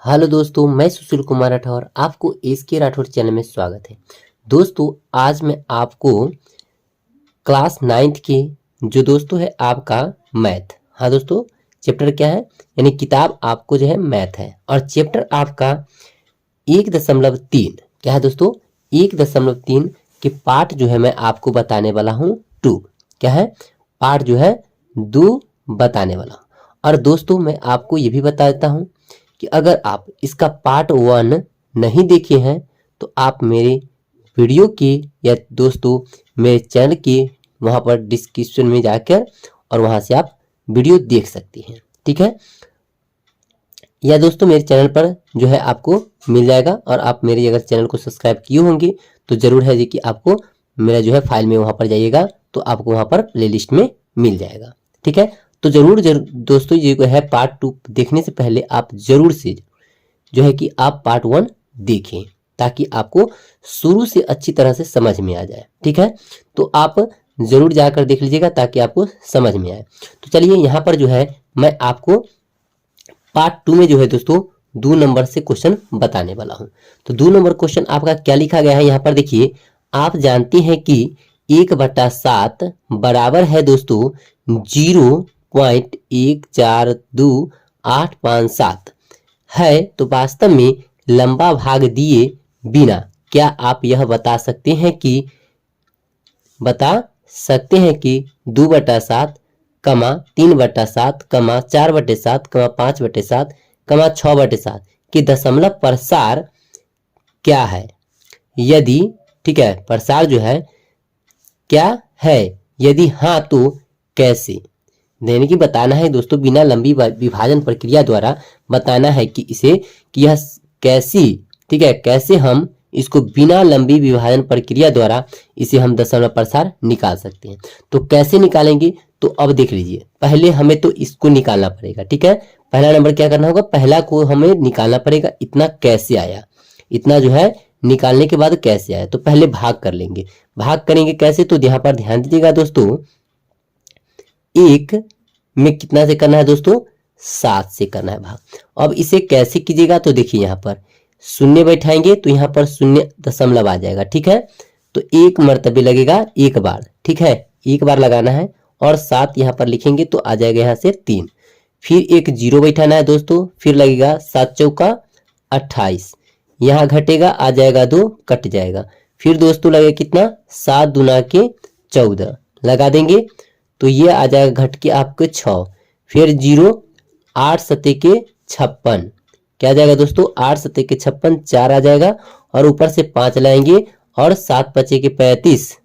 Hello दोस्तों, मैं सुशील कुमार राठौर आपको एसके राठौर चैनल में स्वागत है। दोस्तों, आज मैं आपको क्लास 9th के जो दोस्तों है आपका मैथ। हाँ दोस्तों, चैप्टर क्या है, यानी किताब आपको जो है मैथ है और चैप्टर आपका 1.3 क्या है दोस्तों, 1.3 के पार्ट जो है मैं आपको बताने वाला हूँ 2। क्या है, पार्ट जो है 2 बताने वाला हूँ। और दोस्तों मैं आपको ये भी बता देता हूँ कि अगर आप इसका पार्ट 1 नहीं देखे हैं तो आप मेरे वीडियो के या दोस्तों मेरे चैनल के वहाँ पर डिस्क्रिप्शन में जाकर और वहाँ से आप वीडियो देख सकते हैं, ठीक है। या दोस्तों मेरे चैनल पर जो है आपको मिल जाएगा और आप मेरे अगर चैनल को सब्सक्राइब किए होंगे तो ज़रूर है जी कि आपको मेरा जो है फाइल में वहाँ पर जाइएगा तो आपको वहाँ पर प्लेलिस्ट में मिल जाएगा, ठीक है। तो ज़रूर दोस्तों ये जो है पार्ट 2 देखने से पहले आप ज़रूर से जो है कि आप पार्ट 1 देखें ताकि आपको शुरू से अच्छी तरह से समझ में आ जाए, ठीक है। तो आप ज़रूर जाकर देख लीजिएगा ताकि आपको समझ में आए। तो चलिए यहाँ पर जो है मैं आपको पार्ट 2 में जो है दोस्तों 2 नंबर से क्वेश्चन बताने वाला हूँ। तो 2 नंबर क्वेश्चन आपका क्या लिखा गया है यहाँ पर देखिए, आप जानते हैं कि 1/7 बराबर है दोस्तों 0.142857 है, तो वास्तव में लंबा भाग दिए बिना क्या आप यह बता सकते हैं कि 2/7, 3/7, 4/7, 5/7, 6/7 के दशमलव प्रसार क्या है यदि, ठीक है, प्रसार जो है क्या है, यदि हाँ तो कैसे। यानी कि बताना है दोस्तों बिना लंबी विभाजन प्रक्रिया द्वारा बताना है कि इसे कि यह कैसी, ठीक है, कैसे हम इसको बिना लंबी विभाजन प्रक्रिया द्वारा इसे हम दशमलव प्रसार निकाल सकते हैं। तो कैसे निकालेंगे, तो अब देख लीजिए, पहले हमें तो इसको निकालना पड़ेगा, ठीक है। पहला नंबर क्या करना होगा, पहला को हमें निकालना पड़ेगा, इतना कैसे आया, इतना जो है निकालने के बाद कैसे आया। तो पहले भाग कर लेंगे, भाग करेंगे कैसे, तो यहाँ पर ध्यान दीजिएगा दोस्तों, 1 में कितना से करना है दोस्तों, 7 से करना है भाग। अब इसे कैसे कीजिएगा, तो देखिए यहाँ पर शून्य बैठाएंगे तो यहाँ पर शून्य दशमलव आ जाएगा, ठीक है। तो 1 मर्तबे लगेगा एक बार, ठीक है, एक बार लगाना है और 7 यहाँ पर लिखेंगे तो आ जाएगा यहाँ से 3। फिर एक 0 बैठाना है दोस्तों, फिर लगेगा 7 चौका 28, यहाँ घटेगा आ जाएगा 2, कट जाएगा। फिर दोस्तों लगेगा कितना, 7 दूना के 14 लगा देंगे तो ये आ जाएगा घट के आपके 6। फिर 0, 8 सते के 56, क्या आ जाएगा दोस्तों, 8 सते के 56, 4 आ जाएगा और ऊपर से 5 लाएंगे और 7 पचे के 35,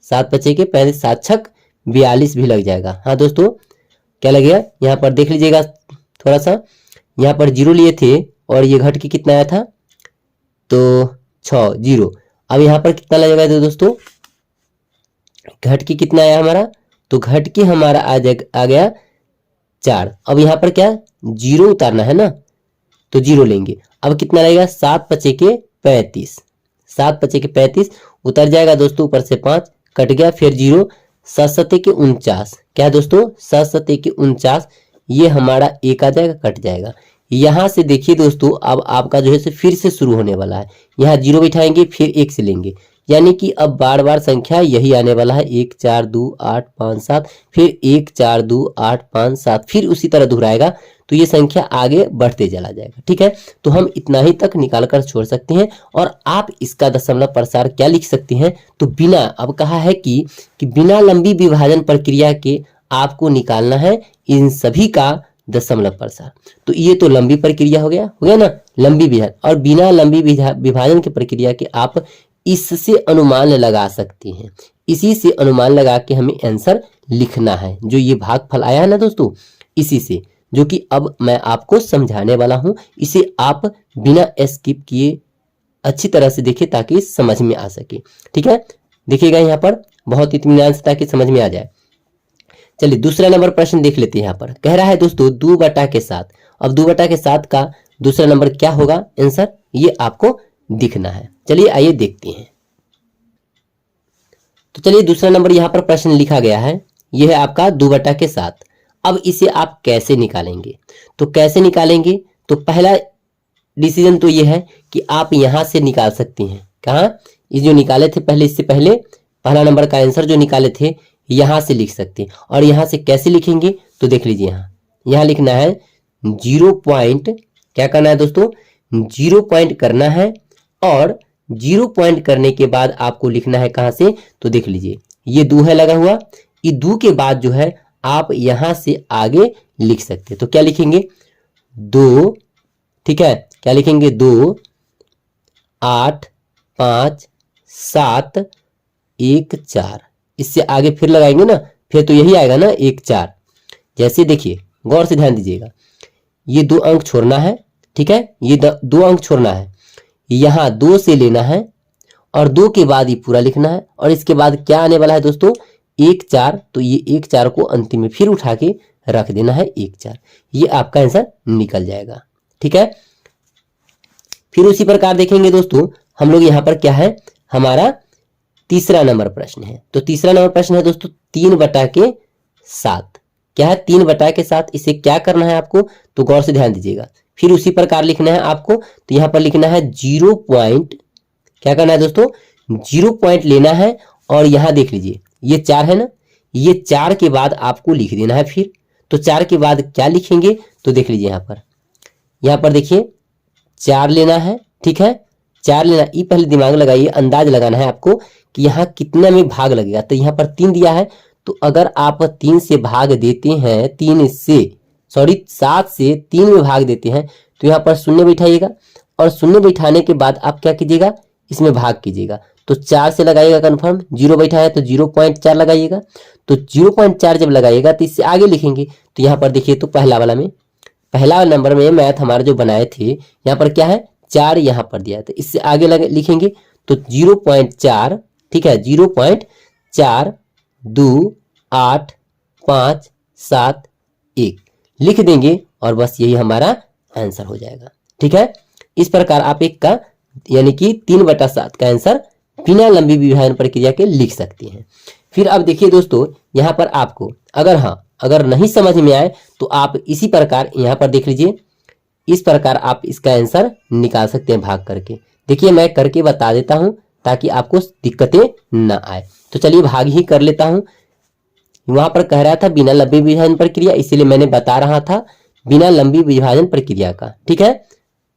7 पचे के 35, 7 छक 42 भी लग जाएगा। हाँ दोस्तों क्या लगेगा, यहाँ पर देख लीजिएगा थोड़ा सा, यहाँ पर 0 लिए थे और ये घट के कितना आया था, तो 6 0। अब यहाँ पर कितना लगेगा दोस्तों, घट के कितना आया हमारा, तो घट के हमारा आ गया 4। अब यहाँ पर क्या 0 उतारना है ना, तो 0 लेंगे। अब कितना लगेगा, 7 पचे के 35, 7 पचे के 35 उतर जाएगा दोस्तों, ऊपर से 5 कट गया। फिर 0, 7 सते के 49, क्या है दोस्तों, 7 सते के 49, ये हमारा 1 आ जाएगा, कट जाएगा। यहाँ से देखिए दोस्तों अब आपका जो है फिर से शुरू होने वाला है, यहाँ 0 बिठाएंगे फिर 1 से लेंगे, यानी कि अब बार बार संख्या यही आने वाला है, 1 4 2 8 5 7, फिर 1 4 2 8 5 7, फिर उसी तरह दोहराएगा तो ये संख्या आगे बढ़ते चला जाएगा, ठीक है। तो हम इतना ही तक निकाल कर छोड़ सकते हैं और आप इसका दशमलव प्रसार क्या लिख सकते हैं, तो बिना, अब कहा है कि बिना लंबी विभाजन प्रक्रिया के आपको निकालना है इन सभी का दशमलव प्रसार। तो ये तो लंबी प्रक्रिया हो गया ना, लंबी विभाजन, और बिना लंबी विभाजन की प्रक्रिया के आप इससे अनुमान लगा सकते हैं, इसी से अनुमान लगा के हमें आंसर लिखना है। जो ये भागफल आया है ना दोस्तों, इसी से, जो कि अब मैं आपको समझाने वाला हूं, इसे आप बिना स्किप किए अच्छी तरह से देखिए ताकि समझ में आ सके, ठीक है। देखिएगा यहाँ पर बहुत इत्मीनान से ताकि समझ में आ जाए। चलिए दूसरा नंबर प्रश्न देख लेते हैं। यहाँ पर कह रहा है दोस्तों 2/7। अब 2/7 का दूसरा नंबर क्या होगा आंसर, ये आपको दिखना है। चलिए आइए देखते हैं। तो चलिए दूसरा नंबर यहाँ पर प्रश्न लिखा गया है, यह है आपका 2/7। अब इसे आप कैसे निकालेंगे, तो कैसे निकालेंगे, तो पहला डिसीजन तो ये है कि आप यहां से निकाल सकते हैं। कहाँ? ये जो निकाले थे पहले, इससे पहले पहला नंबर का आंसर जो निकाले थे यहां से लिख सकते हैं। और यहां से कैसे लिखेंगे तो देख लीजिए, यहाँ लिखना है 0 पॉइंट, क्या करना है दोस्तों, 0 पॉइंट करना है। और 0 पॉइंट करने के बाद आपको लिखना है कहां से, तो देख लीजिए ये 2 है लगा हुआ, ये 2 के बाद जो है आप यहां से आगे लिख सकते हैं। तो क्या लिखेंगे, 2, ठीक है, क्या लिखेंगे, 2, 8, 5, 7, 1, 4। इससे आगे फिर लगाएंगे ना, फिर तो यही आएगा ना 1, 4। जैसे देखिए, गौर से ध्यान दीजिएगा, ये 2 अंक छोड़ना है, ठीक है, ये 2 अंक छोड़ना है, यहां 2 से लेना है और 2 के बाद ये पूरा लिखना है। और इसके बाद क्या आने वाला है दोस्तों, 1, 4। तो ये 1, 4 को अंतिम में फिर उठा के रख देना है 1, 4। ये आपका आंसर निकल जाएगा, ठीक है। फिर उसी प्रकार देखेंगे दोस्तों हम लोग, यहाँ पर क्या है, हमारा तीसरा नंबर प्रश्न है। तो तीसरा नंबर प्रश्न है दोस्तों 3/7। क्या है, 3/7। इसे क्या करना है आपको, तो गौर से ध्यान दीजिएगा। फिर उसी प्रकार लिखना है आपको, तो यहाँ पर लिखना है 0 पॉइंट, क्या करना है दोस्तों, 0 पॉइंट लेना है। और यहाँ देख लीजिए ये 4 है ना, ये 4 के बाद आपको लिख देना है फिर। तो 4 के बाद क्या लिखेंगे, तो देख लीजिए यहाँ पर देखिए 4 लेना है, ठीक है, 4 लेना। ये पहले दिमाग लगाइए, अंदाज लगाना है आपको कि यहाँ कितना में भाग लगेगा। तो यहाँ पर 3 दिया है, तो अगर आप 3 से भाग देते हैं, 7 से 3 में भाग देते हैं, तो यहाँ पर शून्य बैठाइएगा। और शून्य बैठाने के बाद आप क्या कीजिएगा, इसमें भाग कीजिएगा। तो 4 से लगाइएगा कन्फर्म, 0 बैठा है तो 0.4 लगाइएगा। तो 0.4 जब लगाइएगा तो इससे आगे लिखेंगे। तो यहाँ पर देखिए, तो पहला नंबर में मैथ हमारा जो बनाए थे, यहाँ पर क्या है, 4 यहाँ पर दिया है, तो इससे आगे लिखेंगे। तो 0.4, ठीक है, 0.4, 2, 8, 5, 7, 1 लिख देंगे और बस यही हमारा आंसर हो जाएगा, ठीक है। इस प्रकार आप एक का यानी कि 3/7 का आंसर बिना लंबी विभाजन प्रक्रिया के लिख सकते हैं। फिर अब देखिए दोस्तों, यहाँ पर आपको अगर नहीं समझ में आए तो आप इसी प्रकार यहाँ पर देख लीजिए, इस प्रकार आप इसका आंसर निकाल सकते हैं भाग करके। देखिए मैं करके बता देता हूं ताकि आपको दिक्कतें ना आए। तो चलिए भाग ही कर लेता हूं। वहां पर कह रहा था बिना लंबी विभाजन प्रक्रिया, इसीलिए मैंने बता रहा था बिना लंबी विभाजन प्रक्रिया का, ठीक है,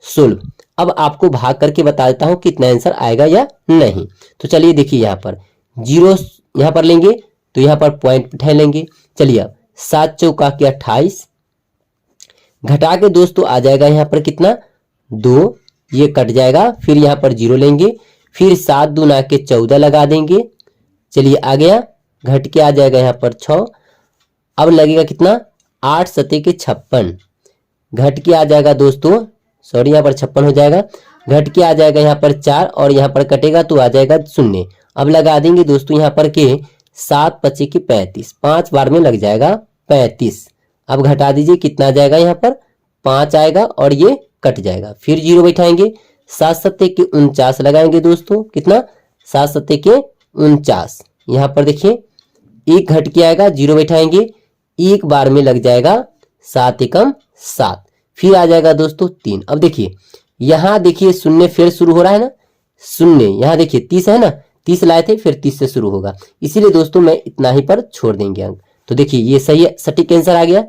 सोल्व। अब आपको भाग करके बता देता हूं कितना आंसर आएगा या नहीं। तो चलिए देखिए, यहाँ पर 0 यहाँ पर लेंगे तो यहाँ पर पॉइंट उठा लेंगे। चलिए अब 7 चौका के 28 घटा के दोस्तों आ जाएगा यहाँ पर कितना, 2, ये कट जाएगा। फिर यहाँ पर 0 लेंगे, फिर 7 दूना के 14 लगा देंगे। चलिए आ गया, घट के आ जाएगा यहाँ पर 6। अब लगेगा कितना, 8 सते के 56 घट के आ जाएगा दोस्तों, सॉरी यहाँ पर 56 हो जाएगा, घट के आ जाएगा यहाँ पर 4 और यहाँ पर कटेगा तो आ जाएगा 0। अब लगा देंगे दोस्तों यहाँ पर के 7 5 के 35, 5 बार में लग जाएगा 35। अब घटा दीजिए कितना आ जाएगा, यहाँ पर 5 आएगा और ये कट जाएगा। फिर 0 बैठाएंगे, 7 सत्ते के 49 लगाएंगे दोस्तों, कितना, 7 सत्ते के 49। यहाँ पर देखिए 1 घट के आएगा, 0 बैठाएंगे, 1 बार में लग जाएगा 7 एकम 7। फिर आ जाएगा दोस्तों 3। अब देखिए यहाँ देखिए शून्य फिर शुरू हो रहा है ना, शून्य यहाँ देखिए 30 है ना, 30 लाए थे, फिर 30 से शुरू होगा, इसीलिए दोस्तों मैं इतना ही पर छोड़ देंगे अंक। तो देखिए ये सही है, सटीक आंसर आ गया।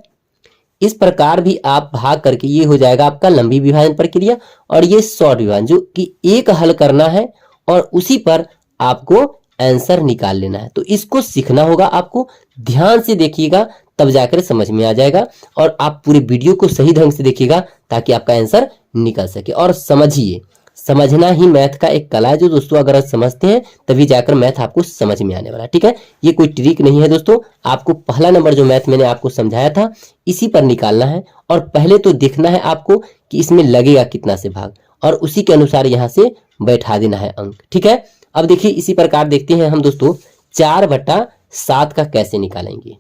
इस प्रकार भी आप भाग करके ये हो जाएगा आपका लंबी विभाजन प्रक्रिया और ये शॉर्ट विभाजन, जो कि एक हल करना है और उसी पर आपको आंसर निकाल लेना है। तो इसको सीखना होगा आपको, ध्यान से देखिएगा तब जाकर समझ में आ जाएगा। और आप पूरे वीडियो को सही ढंग से देखिएगा ताकि आपका आंसर निकल सके। और समझिए, समझना ही मैथ का एक कला है जो दोस्तों अगर आप समझते हैं तभी जाकर मैथ आपको समझ में आने वाला है, ठीक है। ये कोई ट्रिक नहीं है दोस्तों, आपको पहला नंबर जो मैथ मैंने आपको समझाया था इसी पर निकालना है। और पहले तो देखना है आपको कि इसमें लगेगा कितना से भाग और उसी के अनुसार यहाँ से बैठा देना है अंक, ठीक है। अब देखिए इसी प्रकार देखते हैं हम दोस्तों 4/7 का कैसे निकालेंगे।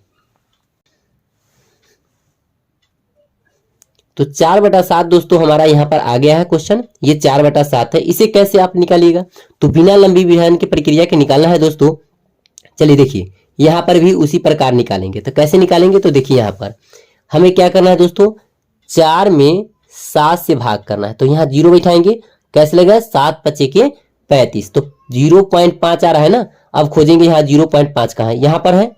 तो 4/7 दोस्तों हमारा यहाँ पर आ गया है क्वेश्चन, ये 4/7 है। इसे कैसे आप निकालिएगा, तो बिना लंबी विभाजन की प्रक्रिया के निकालना है दोस्तों। चलिए देखिए यहाँ पर भी उसी प्रकार निकालेंगे। तो कैसे निकालेंगे, तो देखिए यहाँ पर हमें क्या करना है दोस्तों, 4 में 7 से भाग करना है, तो यहाँ 0 बैठाएंगे, कैसे लगेगा 7 पचे के 35, तो 0.5 आ रहा है ना। अब खोजेंगे यहाँ 0.5 कहाँ है, यहाँ पर है,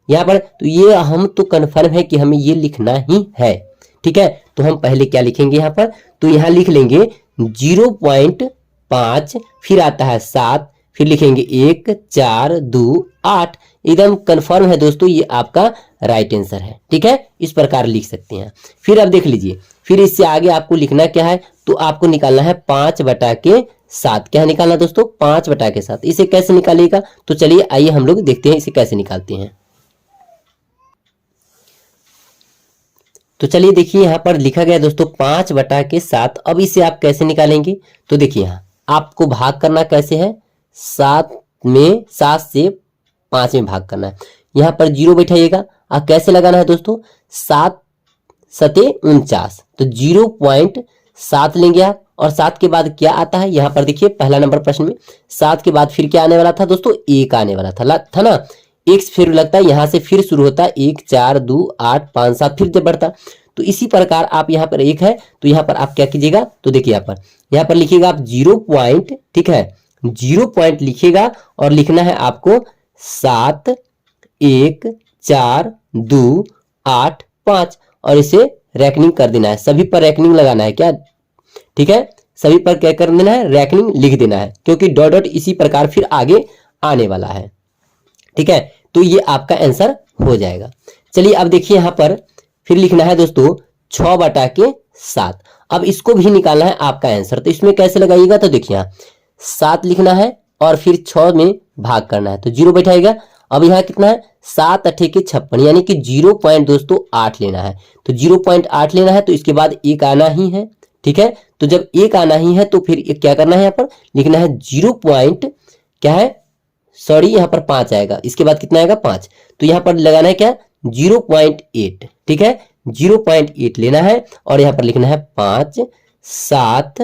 यहाँ पर, तो ये हम तो कन्फर्म है कि हमें ये लिखना ही है, ठीक है। तो हम पहले क्या लिखेंगे यहाँ पर, तो यहाँ लिख लेंगे 0.5, फिर आता है 7, फिर लिखेंगे 1 4 2 8, एकदम कंफर्म है दोस्तों, ये आपका राइट आंसर है, ठीक है। इस प्रकार लिख सकते हैं। फिर अब देख लीजिए, फिर इससे आगे आपको लिखना क्या है, तो आपको निकालना है 5/7। क्या निकालना दोस्तों, 5/7। इसे कैसे निकालिएगा, तो चलिए आइए हम लोग देखते हैं इसे कैसे निकालते हैं। तो चलिए देखिए यहाँ पर लिखा गया दोस्तों 5/7। अब इसे आप कैसे निकालेंगे, तो देखिए यहाँ आपको भाग करना कैसे है, 7 से 5 में भाग करना है। यहाँ पर 0 बैठाइएगा, और कैसे लगाना है दोस्तों, 7 सते 49, तो 0.7 लेंगे आप, और 7 के बाद क्या आता है, यहाँ पर देखिए पहला नंबर प्रश्न में 7 के बाद फिर क्या आने वाला था दोस्तों, 1 आने वाला था ना। एक फिर लगता है यहाँ से फिर शुरू होता है 1 4 2 8 5 7, फिर जब बढ़ता। तो इसी प्रकार आप यहाँ पर 1 है, तो यहाँ पर आप क्या कीजिएगा, तो देखिए यहाँ पर लिखिएगा आप 0 पॉइंट, ठीक है, 0 पॉइंट लिखिएगा, और लिखना है आपको 7 1 4 2 8 5, और इसे रैकनिंग कर देना है, सभी पर रैकनिंग लगाना है क्या, ठीक है, सभी पर क्या कर देना है, रैकनिंग लिख देना है, क्योंकि डॉट डॉट इसी प्रकार फिर आगे आने वाला है, ठीक है। तो ये आपका आंसर हो जाएगा। चलिए अब देखिए यहाँ पर फिर लिखना है दोस्तों 6/7। अब इसको भी निकालना है आपका आंसर, तो इसमें कैसे लगाइएगा, तो देखिए यहाँ 7 लिखना है और फिर 6 में भाग करना है, तो 0 बैठाएगा। अब यहाँ कितना है, 7 8 के 56, यानी कि 0.8 लेना है, तो 0.8 लेना है, तो इसके बाद 1 आना ही है, ठीक है। तो जब 1 आना ही है, तो फिर क्या करना है, यहाँ पर लिखना है 0 पॉइंट क्या है, सॉरी यहाँ पर 5 आएगा, इसके बाद कितना आएगा 5, तो यहाँ पर लगाना है क्या 0.8, ठीक है, 0.8 लेना है, और यहाँ पर लिखना है 5 7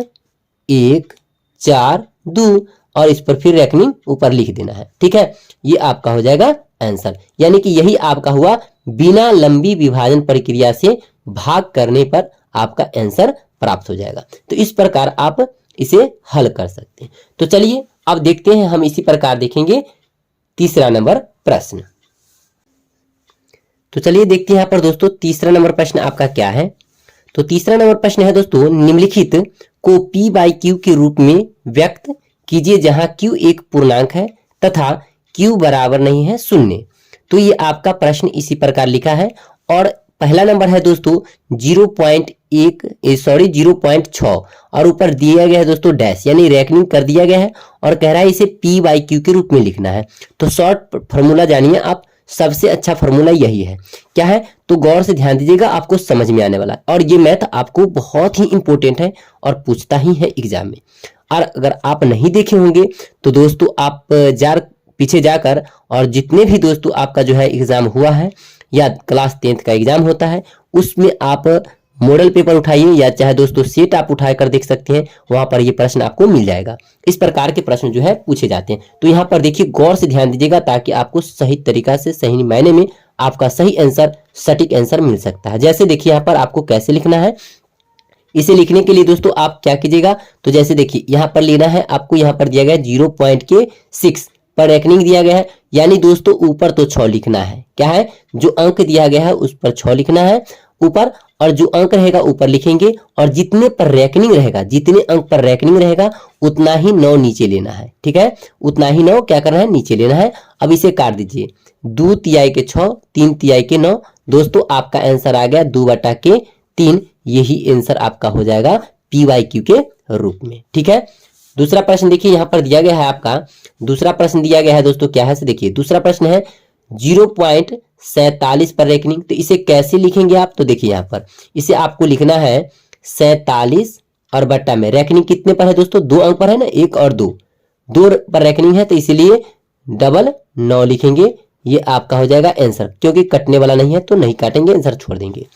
1 4 2, और इस पर फिर रैकनिंग ऊपर लिख देना है, ठीक है। ये आपका हो जाएगा आंसर, यानी कि यही आपका हुआ बिना लंबी विभाजन प्रक्रिया से भाग करने पर आपका आंसर प्राप्त हो जाएगा। तो इस प्रकार आप इसे हल कर सकते हैं। तो चलिए अब देखते हैं, हम इसी प्रकार देखेंगे तीसरा नंबर प्रश्न। तो चलिए देखते हैं यहाँ पर दोस्तों तीसरा नंबर प्रश्न आपका क्या है। तो तीसरा नंबर प्रश्न है दोस्तों, निम्नलिखित को p/q के रूप में व्यक्त कीजिए जहां q एक पूर्णांक है तथा q बराबर नहीं है 0। तो ये आपका प्रश्न इसी प्रकार लिखा है, और पहला नंबर है दोस्तों 0.6, और ऊपर दिया गया है दोस्तों डैश, यानी रैकनिंग कर दिया गया है, और कह रहा है इसे p/q के रूप में लिखना है। तो शॉर्ट फॉर्मूला जानिए आप, सबसे अच्छा फॉर्मूला यही है, क्या है, तो गौर से ध्यान दीजिएगा, आपको समझ में आने वाला है, और ये मैथ आपको बहुत ही इंपॉर्टेंट है और पूछता ही है एग्जाम में। और अगर आप नहीं देखे होंगे तो दोस्तों आप पीछे जाकर, और जितने भी दोस्तों आपका जो है एग्जाम हुआ है या क्लास 10th का एग्जाम होता है, उसमें आप मॉडल पेपर उठाइए, या चाहे दोस्तों सेट आप उठा कर देख सकते हैं, वहां पर ये प्रश्न आपको मिल जाएगा। इस प्रकार के प्रश्न जो है पूछे जाते हैं। तो यहाँ पर देखिए गौर से ध्यान दीजिएगा, ताकि आपको सही तरीका से, सही मायने में आपका सही आंसर, सटीक आंसर मिल सकता है। जैसे देखिए यहाँ पर आपको कैसे लिखना है, इसे लिखने के लिए दोस्तों आप क्या कीजिएगा, तो जैसे देखिए यहाँ पर लेना है आपको, यहाँ पर दिया गया 0.6 पर रैकनिंग दिया गया है, यानी दोस्तों ऊपर तो 6 लिखना है, क्या है, जो अंक दिया गया है उस पर 6 लिखना है ऊपर, और जो अंक रहेगा ऊपर लिखेंगे, और जितने पर रैकनिंग रहेगा, जितने अंक पर रैकनिंग रहेगा उतना ही 9 नीचे लेना है, ठीक है, उतना ही 9 क्या करना है, नीचे लेना है। अब इसे काट दीजिए, 2 तिहाई के 6, 3 तिहाई के 9, दोस्तों आपका आंसर आ गया 2/3, यही आंसर आपका हो जाएगा p/q के रूप में, ठीक है। दूसरा प्रश्न देखिए यहाँ पर दिया गया है आपका, दूसरा प्रश्न दिया गया है दोस्तों क्या है, से देखिए दूसरा प्रश्न है 0.47 पर रैकनिंग। तो इसे कैसे लिखेंगे आप, तो देखिए यहाँ पर इसे आपको लिखना है 47 और बट्टा में रैकनिंग कितने पर है दोस्तों, 2 अंक पर है ना, 1 और 2 पर रैकनिंग है, तो इसीलिए 9 लिखेंगे, ये आपका हो जाएगा आंसर, क्योंकि कटने वाला नहीं है तो नहीं काटेंगे, आंसर छोड़ देंगे।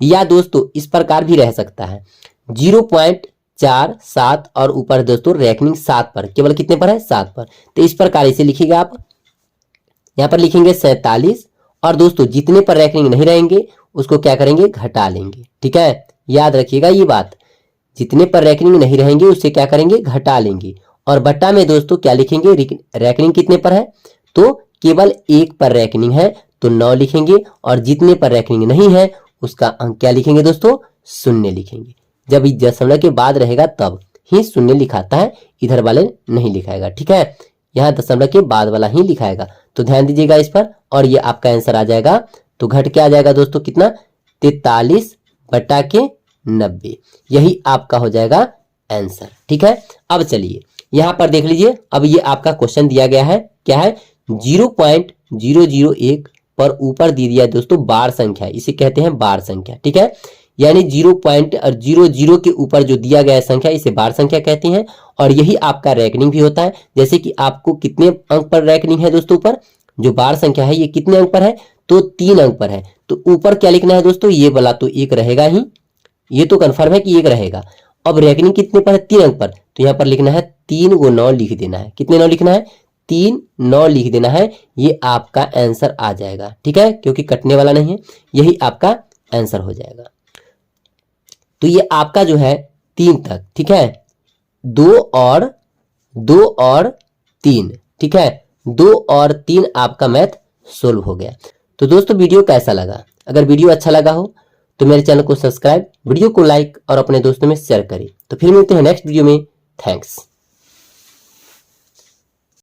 या दोस्तों इस प्रकार भी रह सकता है 0.47 और ऊपर दोस्तों रैकनिंग 7 पर, केवल कितने पर है, 7 पर, तो इस प्रकार इसे लिखिएगा आप, यहाँ पर लिखेंगे 47, और दोस्तों जितने पर रैकनिंग नहीं रहेंगे उसको क्या करेंगे, घटा लेंगे, ठीक है, याद रखिएगा ये बात। जितने पर रेकनिंग नहीं रहेंगे उससे क्या करेंगे, घटा लेंगे। और बट्टा में दोस्तों क्या लिखेंगे, रेकनिंग कितने पर है, तो केवल 1 पर रेकनिंग है तो 9 लिखेंगे, और जितने पर रेकनिंग नहीं है उसका अंक क्या लिखेंगे दोस्तों, 0 लिखेंगे। जब दशमलव के बाद रहेगा तब ही 0 लिखाता है, इधर वाले नहीं लिखाएगा। ठीक है, यहाँ दशमलव के बाद वाला ही लिखाएगा, तो ध्यान दीजिएगा इस पर। और ये आपका आंसर आ जाएगा, तो घट के आ जाएगा दोस्तों कितना, 43/90। यही आपका हो जाएगा आंसर। ठीक है, अब चलिए यहां पर देख लीजिए। अब ये आपका क्वेश्चन दिया गया है, क्या है, 0.001 पर ऊपर दी दिया है दोस्तों बार संख्या, इसे कहते हैं बार संख्या। ठीक है, यानी 0.00 के ऊपर जो दिया गया है संख्या, इसे बार संख्या कहते हैं। और यही आपका रेकनिंग भी होता है। जैसे कि आपको कितने अंक पर रेकनिंग है दोस्तों, ऊपर जो बार संख्या है ये कितने अंक पर है, तो 3 अंक पर है। तो ऊपर क्या लिखना है दोस्तों, ये वाला तो 1 रहेगा ही, ये तो कंफर्म है कि 1 रहेगा। अब रेकनिंग कितने पर है, 3 अंक पर, तो यहाँ पर लिखना है 3 × 9 लिख देना है। कितने 9 लिखना है, 3 9 लिख देना है। ये आपका आंसर आ जाएगा। ठीक है, क्योंकि कटने वाला नहीं है, यही आपका आंसर हो जाएगा। तो ये आपका जो है 3 तक, ठीक है, 2 और 3, ठीक है, 2 और 3 आपका मैथ सोल्व हो गया। तो दोस्तों वीडियो कैसा लगा, अगर वीडियो अच्छा लगा हो तो मेरे चैनल को सब्सक्राइब, वीडियो को लाइक और अपने दोस्तों में शेयर करें। तो फिर मिलते हैं नेक्स्ट वीडियो में। थैंक्स।